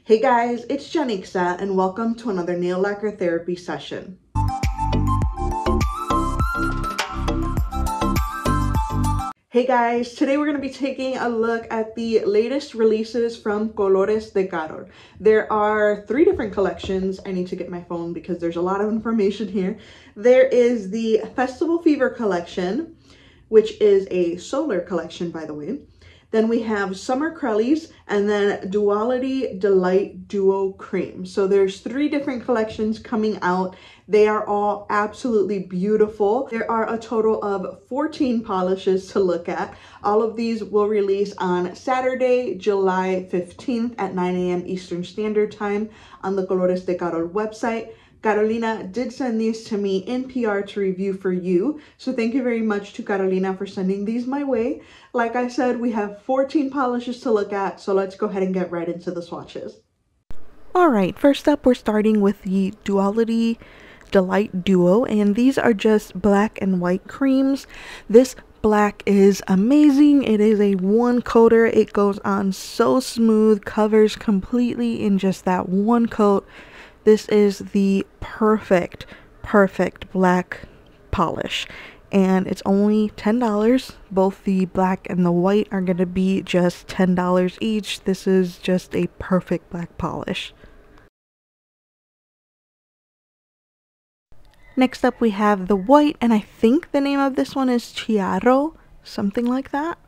Hey guys, it's Janixa and welcome to another nail lacquer therapy session. Hey guys, today we're going to be taking a look at the latest releases from Colores de Carol. There are 3 different collections. I need to get my phone because there's a lot of information here. There is the Festival Fever collection, which is a solar collection, by the way. Then we have Summer Crellies and then Duality Duo Creams. So there's 3 different collections coming out. They are all absolutely beautiful. There are a total of 14 polishes to look at. All of these will release on Saturday, July 15th at 9 a.m. Eastern Standard Time on the Colores de Carol website. Carolina did send these to me in PR to review for you. So thank you very much to Carolina for sending these my way. Like I said, we have 14 polishes to look at, so let's go ahead and get right into the swatches. Alright, first up we're starting with the Duality Delight Duo, and these are just black and white creams. This black is amazing. It is a 1-coater. It goes on so smooth, covers completely in just that 1 coat. This is the perfect black polish, and it's only $10. Both the black and the white are going to be just $10 each. This is just a perfect black polish. Next up we have the white, and I think the name of this one is Chiaro, something like that.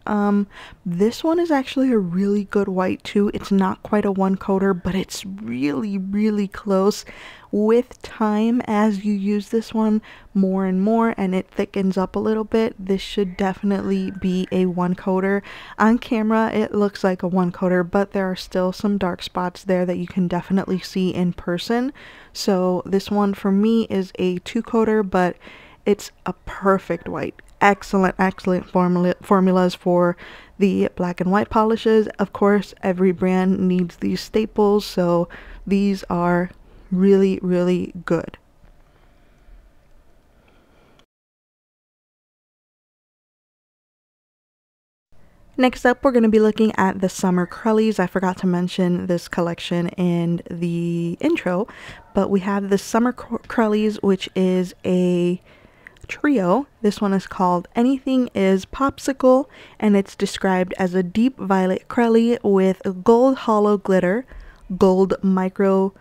This one is actually a really good white too. It's not quite a 1-coater, but it's really close. With time, as you use this one more and more and it thickens up a little bit, this should definitely be a 1-coater. On camera it looks like a 1-coater, but there are still some dark spots there that you can definitely see in person. So this one for me is a 2-coater, but it's a perfect white. Excellent formulas for the black and white polishes. Of course, every brand needs these staples, so these are really good. Next up, we're going to be looking at the Summer Crellies. I forgot to mention this collection in the intro, but we have the Summer Crellies, which is a trio. This one is called Anything is Popsicle, and it's described as a deep violet Crellie with gold hollow glitter, gold micro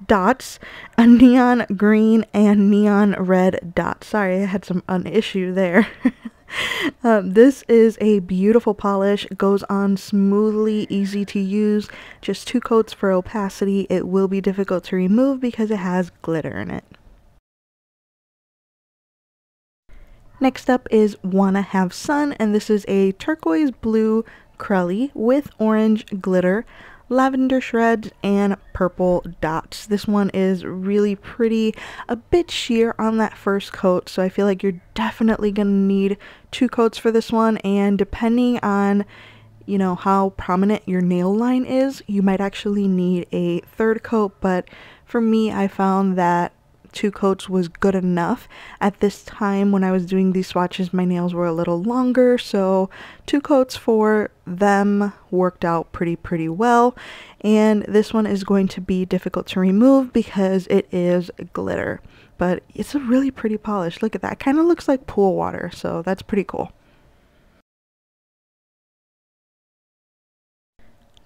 dots, a neon green and neon red dot. Sorry, I had an issue there. This is a beautiful polish. It goes on smoothly, easy to use. Just 2 coats for opacity. It will be difficult to remove because it has glitter in it. Next up is Wanna Have Sun, and this is a turquoise blue Crellie with orange glitter, lavender shreds, and purple dots. This one is really pretty, a bit sheer on that first coat, so I feel like you're definitely gonna need 2 coats for this one, and depending on, you know, how prominent your nail line is, you might actually need a 3rd coat, but for me, I found that 2 coats was good enough. At this time when I was doing these swatches, my nails were a little longer, so 2 coats for them worked out pretty well. And this one is going to be difficult to remove because it is glitter, but it's a really pretty polish. Look at that. It kind of looks like pool water, so that's pretty cool.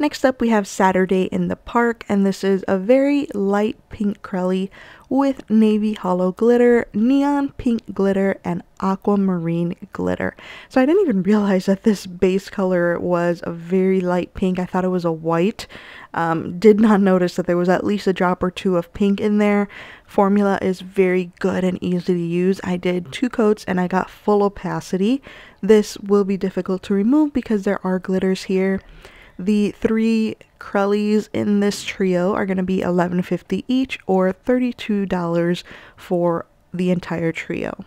Next up we have Saturday in the Park, and this is a very light pink Crellie with navy hollow glitter, neon pink glitter, and aquamarine glitter. So I didn't even realize that this base color was a very light pink. I thought it was a white. Did not notice that there was at least a drop or 2 of pink in there. Formula is very good and easy to use. I did 2 coats and I got full opacity. This will be difficult to remove because there are glitters here. The 3 Crellies in this trio are going to be $11.50 each, or $32 for the entire trio.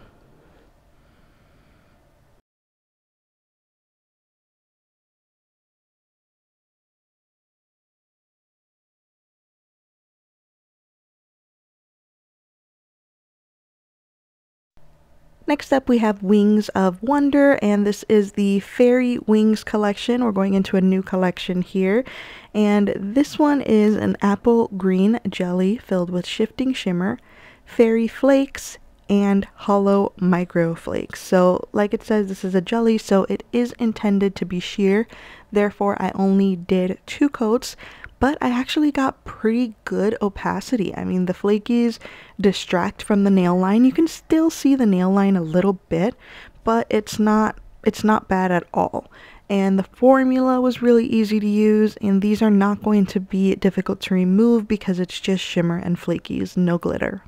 Next up we have Wings of Wonder, and this is the Fairy Wings collection. We're going into a new collection here, and this one is an apple green jelly filled with shifting shimmer, fairy flakes, and hollow micro flakes. So like it says, this is a jelly, so it is intended to be sheer. Therefore I only did 2 coats, but I actually got pretty good opacity. I mean, the flakies distract from the nail line. You can still see the nail line a little bit, but it's not bad at all. And the formula was really easy to use, and these are not going to be difficult to remove because it's just shimmer and flakies, no glitter.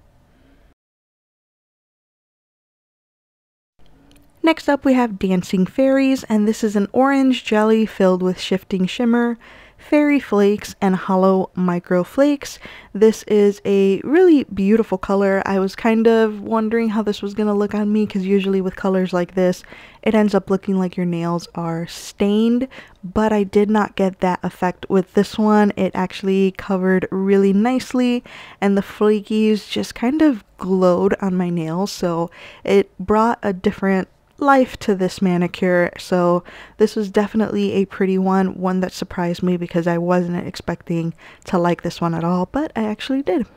Next up we have Dancing Fairies, and this is an orange jelly filled with shifting shimmer, fairy flakes, and hollow micro flakes. This is a really beautiful color. I was kind of wondering how this was going to look on me because usually with colors like this it ends up looking like your nails are stained, but I did not get that effect with this one. It actually covered really nicely and the flakies just kind of glowed on my nails, so it brought a different life to this manicure. So this was definitely a pretty one that surprised me because I wasn't expecting to like this one at all, but I actually did.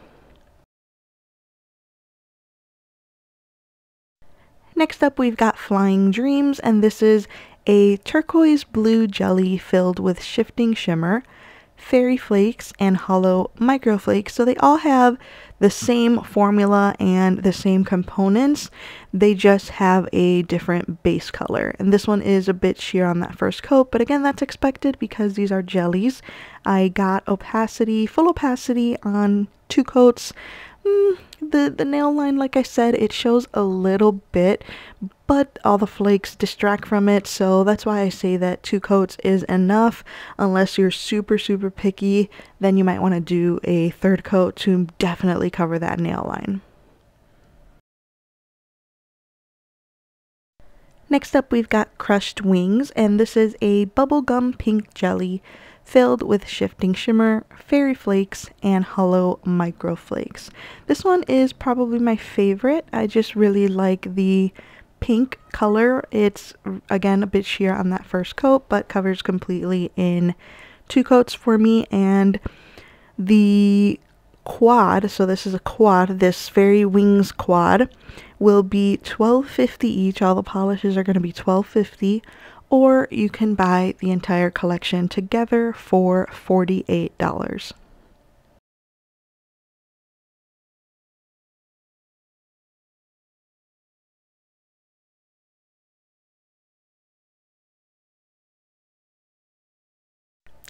Next up we've got Flying Dreams, and this is a turquoise blue jelly filled with shifting shimmer, fairy flakes, and hollow micro flakes. So they all have the same formula and the same components, they just have a different base color. And this one is a bit sheer on that first coat, but again, that's expected because these are jellies. I got opacity, full opacity on 2 coats. The nail line, like I said, it shows a little bit, but all the flakes distract from it, so that's why I say that 2 coats is enough. Unless you're super picky, then you might want to do a 3rd coat to definitely cover that nail line. Next up we've got Crushed Wings, and this is a bubblegum pink jelly filled with shifting shimmer, fairy flakes, and hollow micro flakes. This one is probably my favorite. I just really like the pink color. It's again a bit sheer on that first coat, but covers completely in 2 coats for me. And the quad, so this is a quad, this Fairy Wings quad will be $12.50 each. All the polishes are going to be $12.50, or you can buy the entire collection together for $48.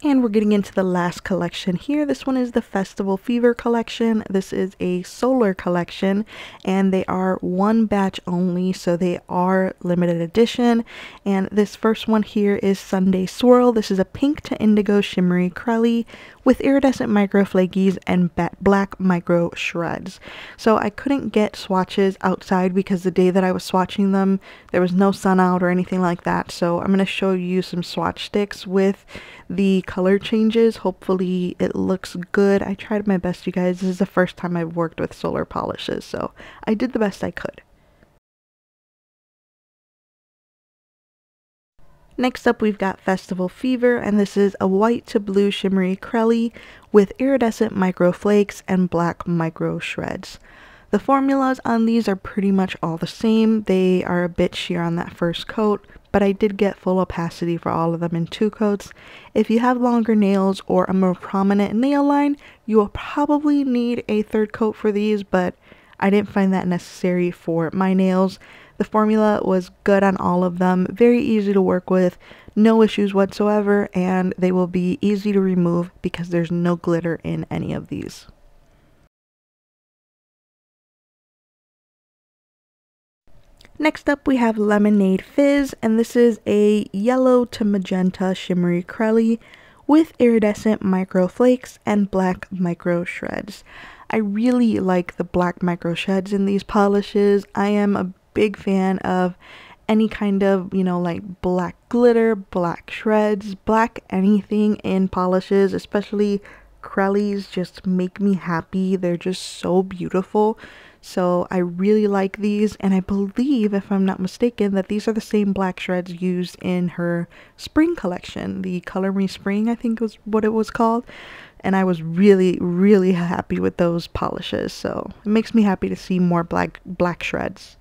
And we're getting into the last collection here. This one is the Festival Fever collection. This is a solar collection, and they are 1 batch only, so they are limited edition. And this first one here is Sundae Swirl. This is a pink to indigo shimmery Crellie with iridescent micro flakies and black micro shreds. So I couldn't get swatches outside because the day that I was swatching them, there was no sun out or anything like that. So I'm going to show you some swatch sticks with the color changes. Hopefully it looks good. I tried my best, you guys. This is the first time I've worked with solar polishes, so I did the best I could. Next up we've got Festival Fever, and this is a white to blue shimmery Crellie with iridescent micro flakes and black micro shreds. The formulas on these are pretty much all the same. They are a bit sheer on that first coat, but I did get full opacity for all of them in 2 coats. If you have longer nails or a more prominent nail line, you will probably need a 3rd coat for these, but I didn't find that necessary for my nails. The formula was good on all of them, very easy to work with, no issues whatsoever, and they will be easy to remove because there's no glitter in any of these. Next up we have Lemonade Fizz, and this is a yellow to magenta shimmery Crellie with iridescent micro flakes and black micro shreds. I really like the black micro shreds in these polishes. I am a big fan of any kind of, you know, like black glitter, black shreds, black anything in polishes, especially Crellies just make me happy. They're just so beautiful. So I really like these, and I believe, if I'm not mistaken, that these are the same black shreds used in her spring collection. The Color Me Spring, I think was what it was called. And I was really happy with those polishes, so it makes me happy to see more black shreds.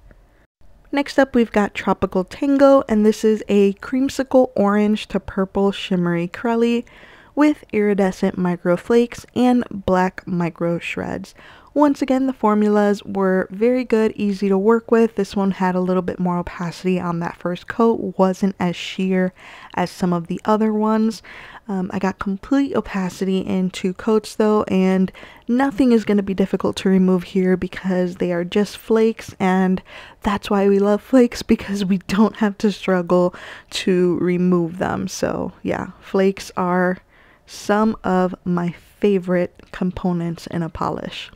Next up, we've got Tropical Tango, and this is a creamsicle orange to purple shimmery Crellie with iridescent micro flakes and black micro shreds. Once again, the formulas were very good, easy to work with. This one had a little bit more opacity on that first coat, wasn't as sheer as some of the other ones. I got complete opacity in 2 coats though, and nothing is going to be difficult to remove here because they are just flakes, and that's why we love flakes, because we don't have to struggle to remove them. So yeah, flakes are some of my favorite components in a polish.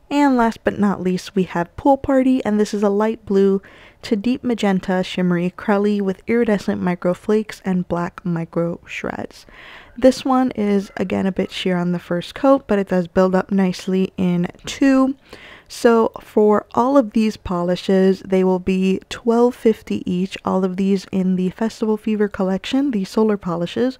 And last but not least, we have Pool Party, and this is a light blue to deep magenta shimmery Crellie with iridescent micro flakes and black micro shreds. This one is again a bit sheer on the first coat, but it does build up nicely in 2. So for all of these polishes, they will be $12.50 each. All of these in the Festival Fever collection, the solar polishes,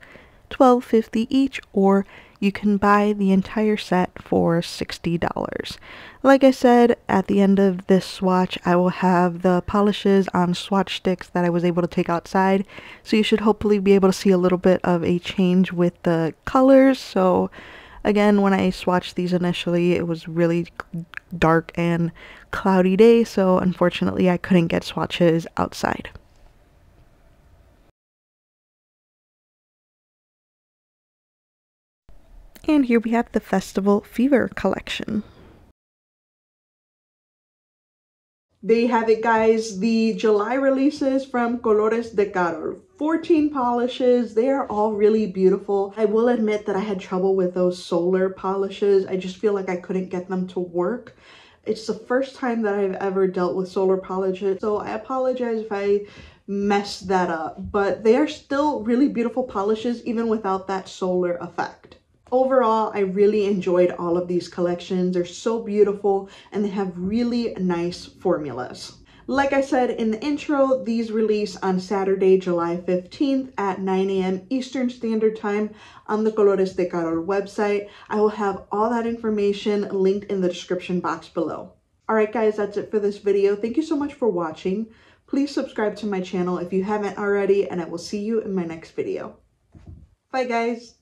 $12.50 each, or you can buy the entire set for $60. Like I said, at the end of this swatch, I will have the polishes on swatch sticks that I was able to take outside, so you should hopefully be able to see a little bit of a change with the colors. So again, when I swatched these initially, it was really dark and cloudy day, so unfortunately I couldn't get swatches outside. And here we have the Festival Fever collection. There you have it, guys. The July releases from Colores de Carol. 14 polishes. They are all really beautiful. I will admit that I had trouble with those solar polishes. I just feel like I couldn't get them to work. It's the first time that I've ever dealt with solar polishes, so I apologize if I messed that up. But they are still really beautiful polishes even without that solar effect. Overall, I really enjoyed all of these collections. They're so beautiful and they have really nice formulas. Like I said in the intro, these release on Saturday, July 15th at 9 a.m. Eastern Standard Time on the Colores de Carol website. I will have all that information linked in the description box below. Alright guys, that's it for this video. Thank you so much for watching. Please subscribe to my channel if you haven't already, and I will see you in my next video. Bye guys!